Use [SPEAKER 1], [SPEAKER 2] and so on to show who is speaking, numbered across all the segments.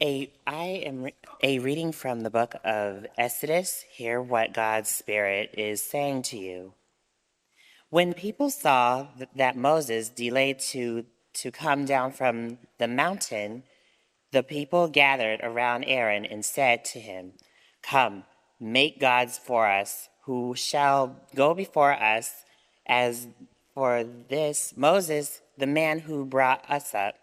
[SPEAKER 1] A reading from the book of Exodus. Hear what God's Spirit is saying to you. When people saw that Moses delayed to come down from the mountain, the people gathered around Aaron and said to him, "Come, make gods for us, who shall go before us. As for this Moses, the man who brought us up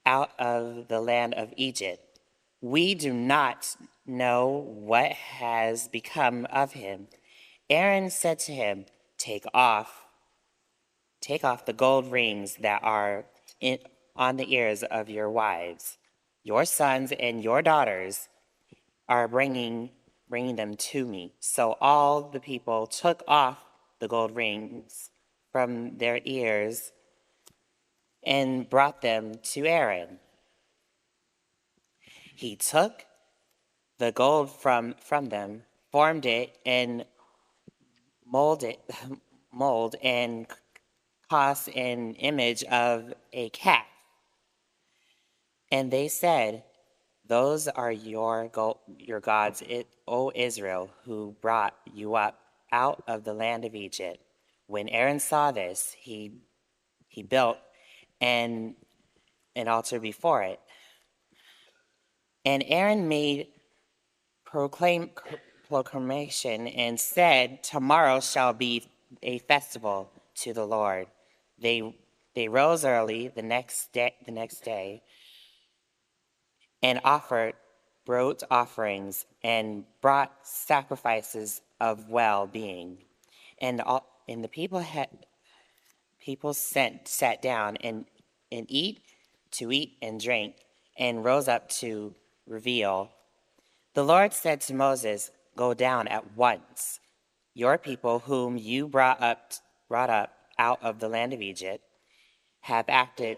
[SPEAKER 1] out of the land of Egypt, we do not know what has become of him." Aaron said to him, Take off the gold rings that are on the ears of your wives. Your sons and your daughters are bringing them to me." So all the people took off the gold rings from their ears and brought them to Aaron. He took the gold from them, formed it, and mold and cast an image of a calf. And they said, "Those are your gods, O Israel, who brought you up out of the land of Egypt." When Aaron saw this, he built an altar before it. And Aaron made proclamation and said, "Tomorrow shall be a festival to the Lord." They rose early the next day and offered burnt offerings and brought sacrifices of well-being. And the people sat down and eat and drink, and rose up to revel. The Lord said to Moses, "Go down at once. Your people, whom you brought up out of the land of Egypt, have acted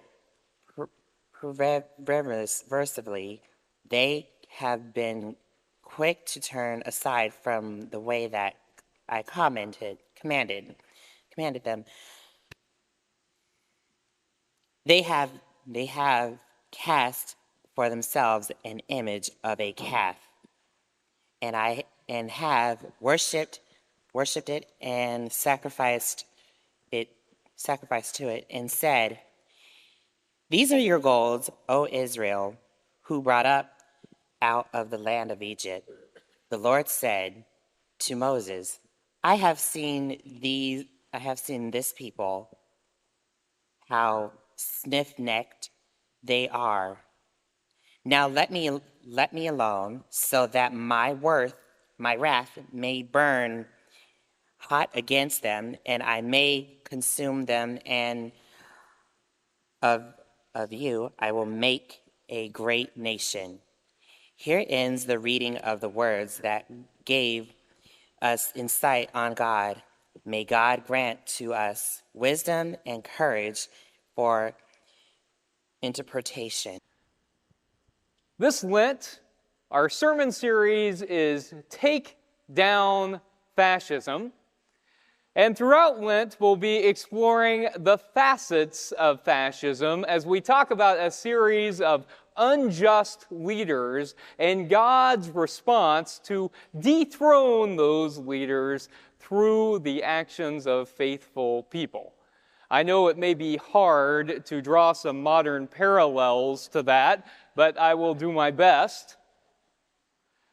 [SPEAKER 1] perversely. They have been quick to turn aside from the way that I commanded them. They have cast for themselves an image of a calf, and have worshipped it and sacrificed to it, and said, 'These are your gods, O Israel, who brought up out of the land of Egypt.' The Lord said to Moses, I have seen this people, how stiff-necked they are. Now let me alone, so that my wrath may burn hot against them, and I may consume them, and of you I will make a great nation." Here ends the reading of the words that gave us insight on God. May God grant to us wisdom and courage for interpretation.
[SPEAKER 2] This Lent, our sermon series is Take Down Fascism. And throughout Lent, we'll be exploring the facets of fascism as we talk about a series of unjust leaders and God's response to dethrone those leaders through the actions of faithful people. I know it may be hard to draw some modern parallels to that, but I will do my best.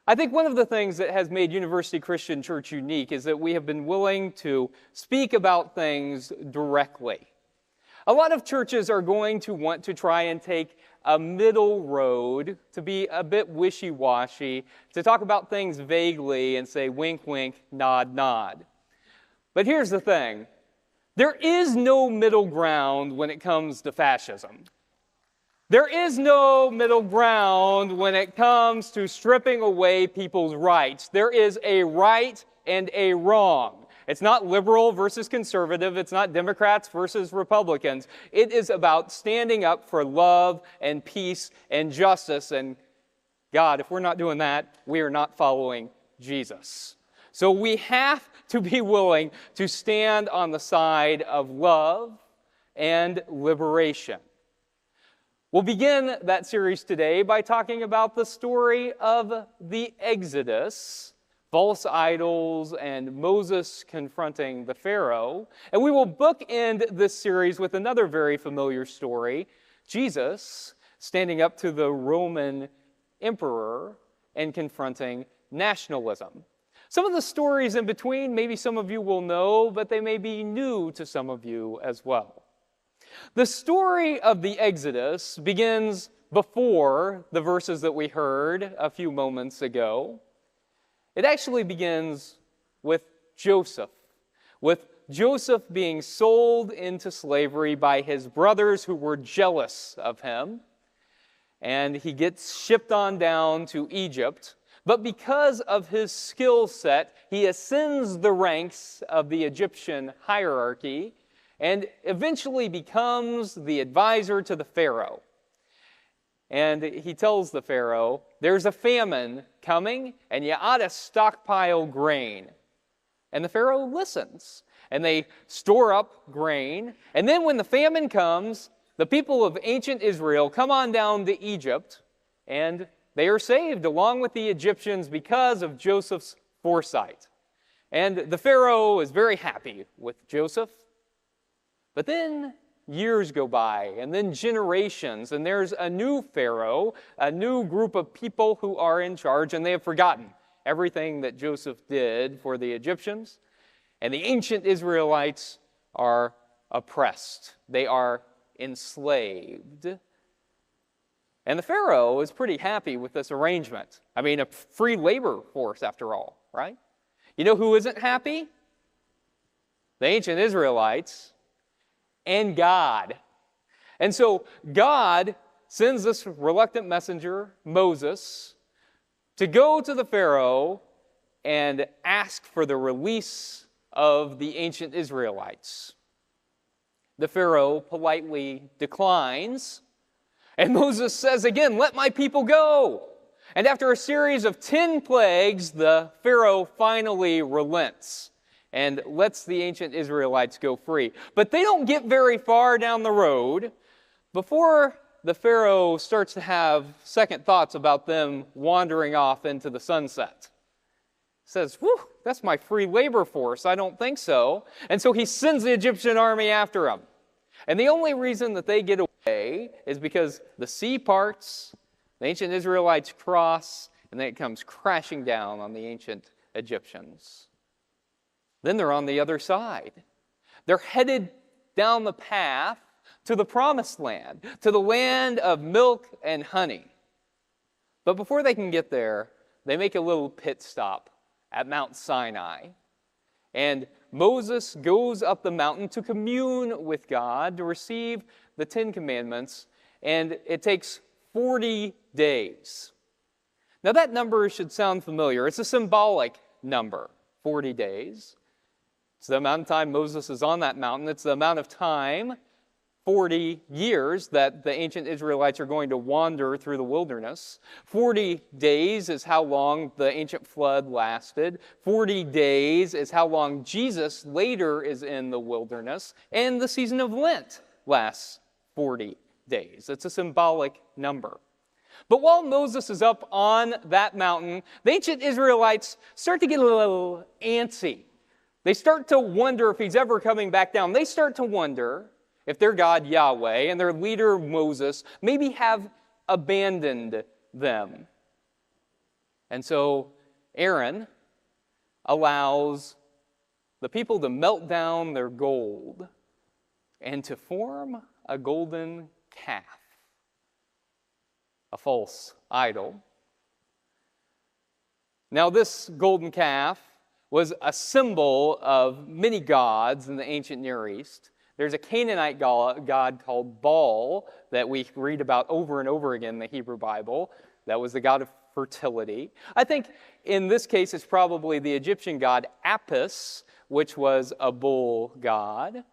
[SPEAKER 2] I think one of the things that has made University Christian Church unique is that we have been willing to speak about things directly. A lot of churches are going to want to try and take a middle road, to be a bit wishy-washy, to talk about things vaguely and say wink, wink, nod, nod. But here's the thing. There is no middle ground when it comes to fascism. There is no middle ground when it comes to stripping away people's rights. There is a right and a wrong. It's not liberal versus conservative. It's not Democrats versus Republicans. It is about standing up for love and peace and justice. And God, if we're not doing that, we are not following Jesus. So we have to be willing to stand on the side of love and liberation. We'll begin that series today by talking about the story of the Exodus, false idols, and Moses confronting the Pharaoh. And we will bookend this series with another very familiar story, Jesus standing up to the Roman emperor and confronting nationalism. Some of the stories in between, maybe some of you will know, but they may be new to some of you as well. The story of the Exodus begins before the verses that we heard a few moments ago. It actually begins with Joseph being sold into slavery by his brothers who were jealous of him. And he gets shipped on down to Egypt. But because of his skill set, he ascends the ranks of the Egyptian hierarchy and eventually becomes the advisor to the Pharaoh. And he tells the Pharaoh, there's a famine coming, and you ought to stockpile grain. And the Pharaoh listens, and they store up grain. And then when the famine comes, the people of ancient Israel come on down to Egypt, and they are saved along with the Egyptians because of Joseph's foresight. And the Pharaoh is very happy with Joseph. But then years go by, and then generations, and there's a new Pharaoh, a new group of people who are in charge, and they have forgotten everything that Joseph did for the Egyptians. And the ancient Israelites are oppressed. They are enslaved. And the Pharaoh is pretty happy with this arrangement. I mean, a free labor force after all, right? You know who isn't happy? The ancient Israelites and God. And so God sends this reluctant messenger, Moses, to go to the Pharaoh and ask for the release of the ancient Israelites. The Pharaoh politely declines, and Moses says again, let my people go. And after a series of 10 plagues, the Pharaoh finally relents and lets the ancient Israelites go free. But they don't get very far down the road before the Pharaoh starts to have second thoughts about them wandering off into the sunset. He says, whew, that's my free labor force. I don't think so. And so he sends the Egyptian army after them. And the only reason that they get away is because the sea parts, the ancient Israelites cross, and then it comes crashing down on the ancient Egyptians. Then they're on the other side. They're headed down the path to the promised land, to the land of milk and honey. But before they can get there, they make a little pit stop at Mount Sinai. And Moses goes up the mountain to commune with God, to receive the 10 Commandments, and it takes 40 days. Now that number should sound familiar. It's a symbolic number, 40 days. It's the amount of time Moses is on that mountain. It's the amount of time, 40 years, that the ancient Israelites are going to wander through the wilderness. 40 days is how long the ancient flood lasted. 40 days is how long Jesus later is in the wilderness. And the season of Lent lasts 40 days. It's a symbolic number. But while Moses is up on that mountain, the ancient Israelites start to get a little antsy. They start to wonder if he's ever coming back down. They start to wonder if their God Yahweh and their leader Moses maybe have abandoned them. And so Aaron allows the people to melt down their gold and to form a golden calf, a false idol. Now this golden calf was a symbol of many gods in the ancient Near East. There's a Canaanite god called Baal that we read about over and over again in the Hebrew Bible. That was the god of fertility. I think in this case it's probably the Egyptian god Apis, which was a bull god.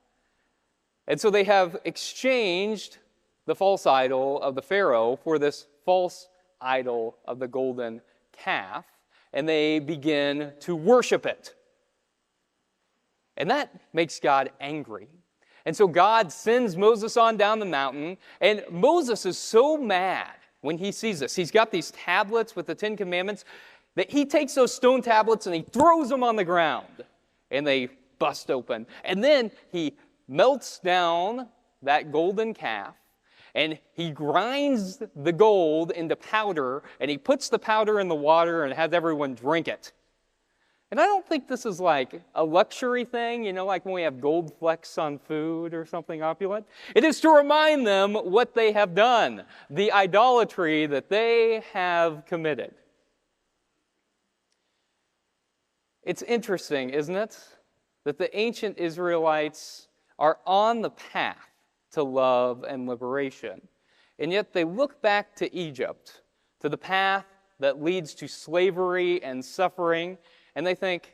[SPEAKER 2] And so they have exchanged the false idol of the Pharaoh for this false idol of the golden calf, and they begin to worship it. And that makes God angry. And so God sends Moses on down the mountain, and Moses is so mad when he sees this. He's got these tablets with the Ten Commandments that he takes those stone tablets and he throws them on the ground, and they bust open. And then he melts down that golden calf, and he grinds the gold into powder, and he puts the powder in the water and has everyone drink it. And I don't think this is like a luxury thing, like when we have gold flecks on food or something opulent. It is to remind them what they have done, the idolatry that they have committed. It's interesting, isn't it, that the ancient Israelites are on the path to love and liberation. And yet they look back to Egypt, to the path that leads to slavery and suffering, and they think,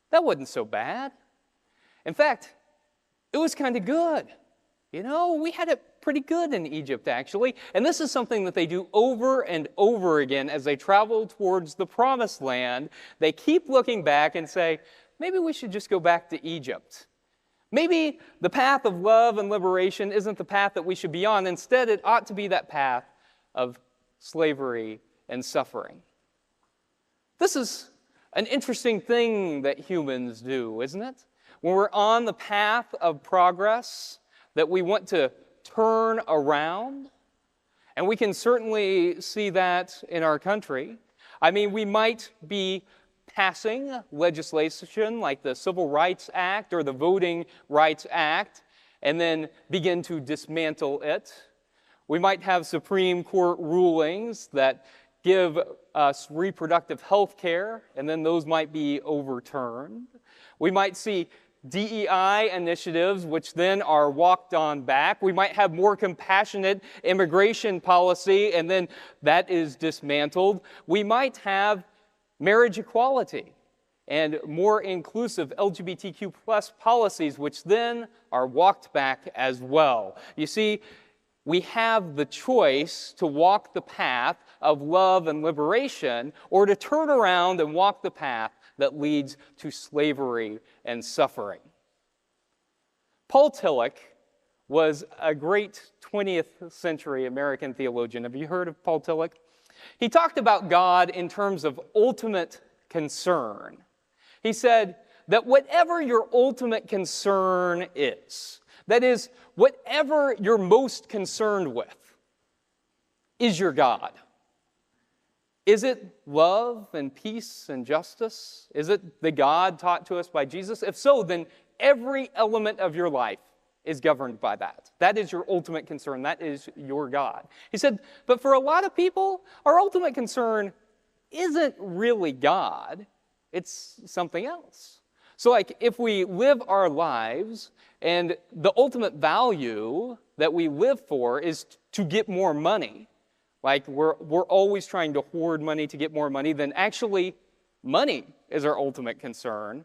[SPEAKER 2] that wasn't so bad. In fact, it was kind of good. We had it pretty good in Egypt, actually. And this is something that they do over and over again as they travel towards the Promised Land. They keep looking back and say, maybe we should just go back to Egypt. Maybe the path of love and liberation isn't the path that we should be on. Instead, it ought to be that path of slavery and suffering. This is an interesting thing that humans do, isn't it? When we're on the path of progress, that we want to turn around. And we can certainly see that in our country. I mean, we might be passing legislation like the Civil Rights Act or the Voting Rights Act and then begin to dismantle it. We might have Supreme Court rulings that give us reproductive health care, and then those might be overturned. We might see DEI initiatives, which then are walked on back. We might have more compassionate immigration policy, and then that is dismantled. We might have marriage equality and more inclusive LGBTQ plus policies, which then are walked back as well. You see, we have the choice to walk the path of love and liberation, or to turn around and walk the path that leads to slavery and suffering. Paul Tillich was a great 20th century American theologian. Have you heard of Paul Tillich? He talked about God in terms of ultimate concern. He said that whatever your ultimate concern is, that is, whatever you're most concerned with, is your God. Is it love and peace and justice? Is it the God taught to us by Jesus? If so, then every element of your life is governed by that. That is your ultimate concern. That is your God. He said, but for a lot of people, our ultimate concern isn't really God. It's something else. So if we live our lives and the ultimate value that we live for is to get more money, we're always trying to hoard money to get more money, then actually money is our ultimate concern,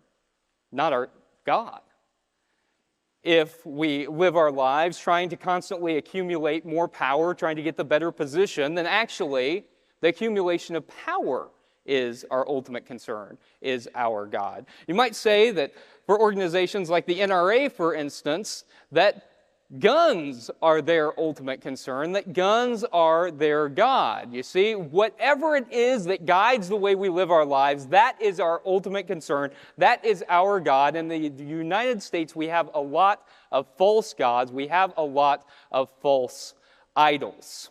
[SPEAKER 2] not our God. If we live our lives trying to constantly accumulate more power, trying to get the better position, then actually the accumulation of power is our ultimate concern, is our God. You might say that for organizations like the NRA, for instance, that guns are their ultimate concern, that guns are their God. You see, whatever it is that guides the way we live our lives, that is our ultimate concern. That is our God. In the United States, we have a lot of false gods. We have a lot of false idols.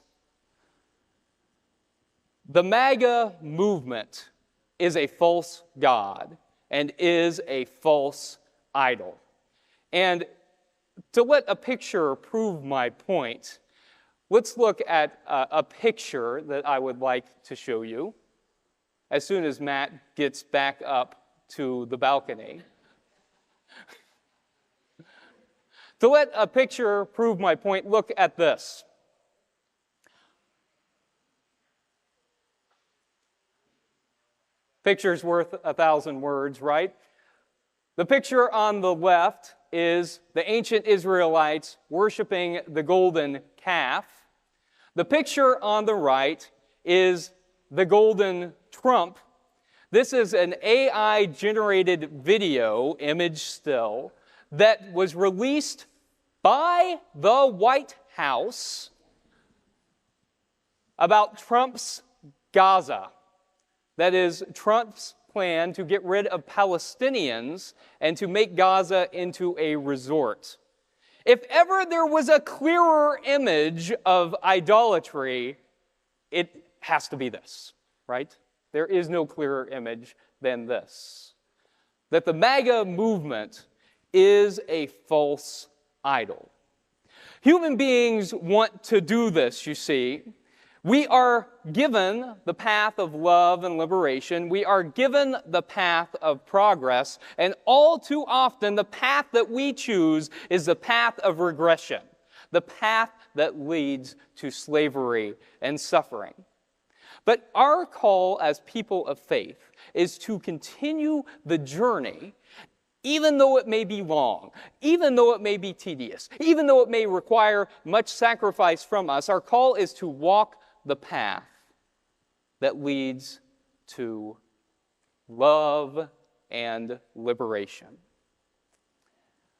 [SPEAKER 2] The MAGA movement is a false god and is a false idol. And to let a picture prove my point, let's look at a picture that I would like to show you as soon as Matt gets back up to the balcony. To let a picture prove my point, look at this. Picture's worth 1,000 words, right? The picture on the left is the ancient Israelites worshiping the golden calf. The picture on the right is the golden trump. This is an AI-generated video, image still, that was released by the White House about Trump's Gaza. That is, Trump's plan to get rid of Palestinians and to make Gaza into a resort. If ever there was a clearer image of idolatry, it has to be this, right? There is no clearer image than this. That the MAGA movement is a false idol. Human beings want to do this, you see. We are given the path of love and liberation. We are given the path of progress. And all too often, the path that we choose is the path of regression, the path that leads to slavery and suffering. But our call as people of faith is to continue the journey, even though it may be long, even though it may be tedious, even though it may require much sacrifice from us. Our call is to walk the path that leads to love and liberation.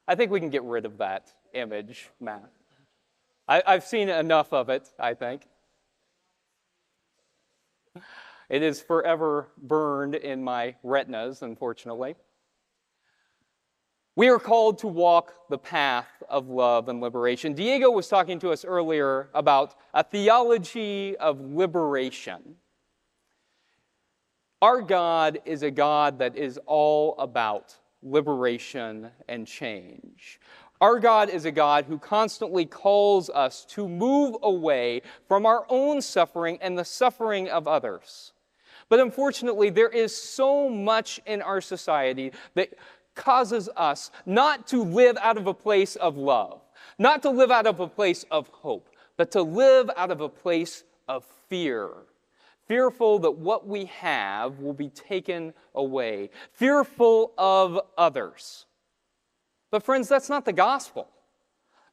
[SPEAKER 2] I think we can get rid of that image, Matt. I've seen enough of it, I think. It is forever burned in my retinas, unfortunately. We are called to walk the path of love and liberation. Diego was talking to us earlier about a theology of liberation. Our God is a God that is all about liberation and change. Our God is a God who constantly calls us to move away from our own suffering and the suffering of others. But unfortunately, there is so much in our society that causes us not to live out of a place of love, not to live out of a place of hope, but to live out of a place of fear. Fearful that what we have will be taken away. Fearful of others. But friends, that's not the gospel.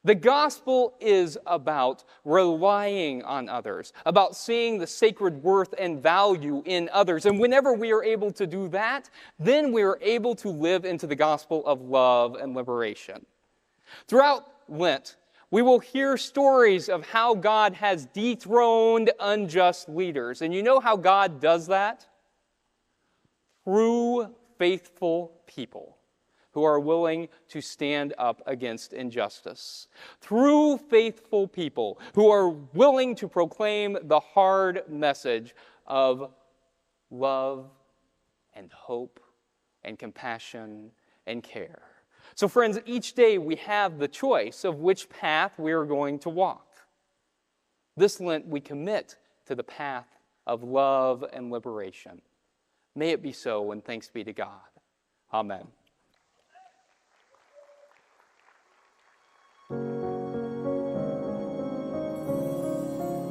[SPEAKER 2] The gospel is about relying on others, about seeing the sacred worth and value in others. And whenever we are able to do that, then we are able to live into the gospel of love and liberation. Throughout Lent, we will hear stories of how God has dethroned unjust leaders. And you know how God does that? Through faithful people who are willing to stand up against injustice. Through faithful people who are willing to proclaim the hard message of love and hope and compassion and care. So friends, each day we have the choice of which path we are going to walk. This Lent we commit to the path of love and liberation. May it be so, and thanks be to God. Amen.